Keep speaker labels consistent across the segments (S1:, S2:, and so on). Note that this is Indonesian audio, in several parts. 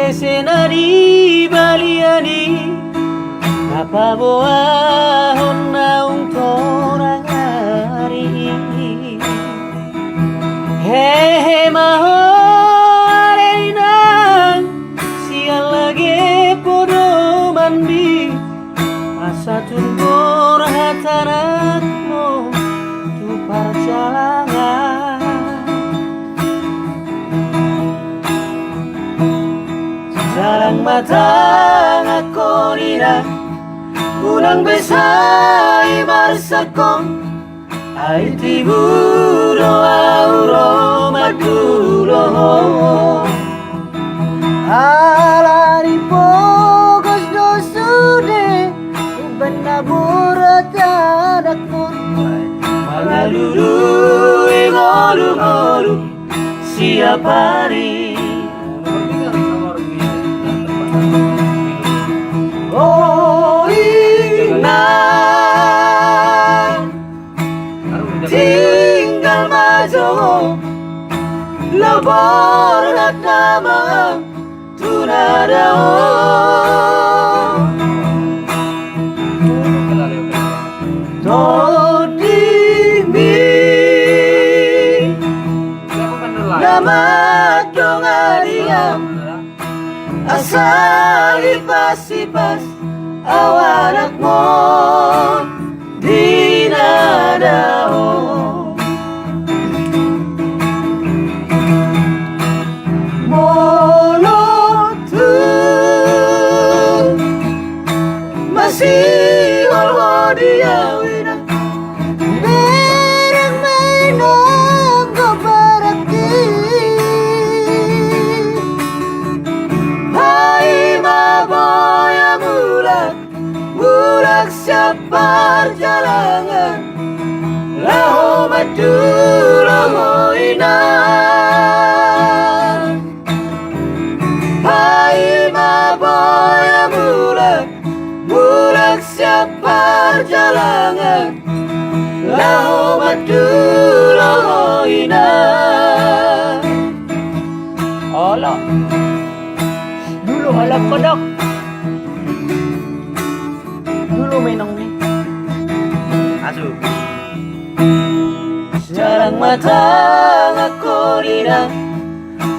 S1: senadi baliani apa boa honna torang hari hehe maho arena sial lagi podo mandi asa tumbur hatarakmu tu perjalanan jarang matang aku nira unang besai marsakong ay tiburo auro madulo alari pogos do sude uban na burat adakon mangalulu igolu-golu siap hari oh inang tinggal maju labor hatama tunadao todimi nama dongariam asal ipas-ipas awanak mo dinadao molotun masih holodiawina berang mainong gobaraki hai maboya mulak siapa perjalanan laho madulo hoinan hai maboya mulak siapa perjalanan laho madulo hoinan ala dulu alam kodok dulu menong nih asuh jarang matang aku nina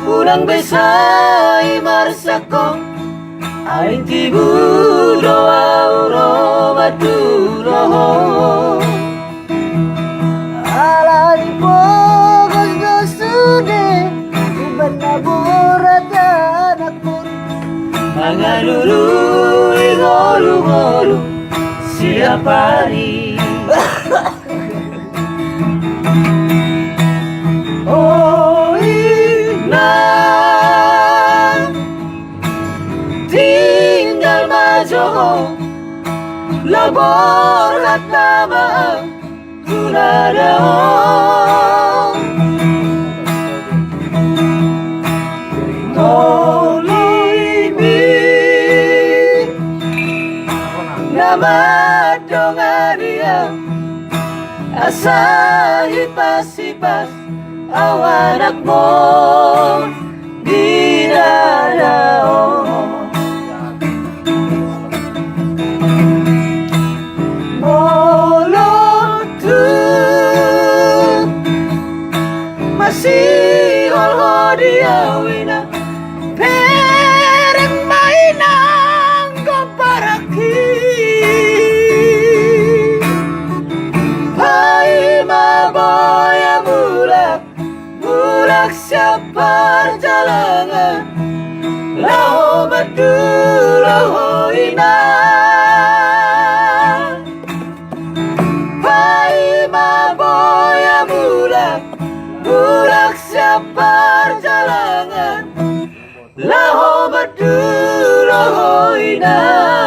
S1: unang besai marsakong ay tibudo auro madulo alari pogos do sude uban na burat anakpun mangalulu igolu-golu siap hari oh inang tinggal maju labor hatama tunadao tolimi nama dongania asa ipas-ipas awanak mo dinadao molotun masih holodiawina pereng mainang gobaraki hai maboya mulak siapa perjalanan laho madulo hoinan hai maboya mulak siapa perjalanan laho madulo hoinan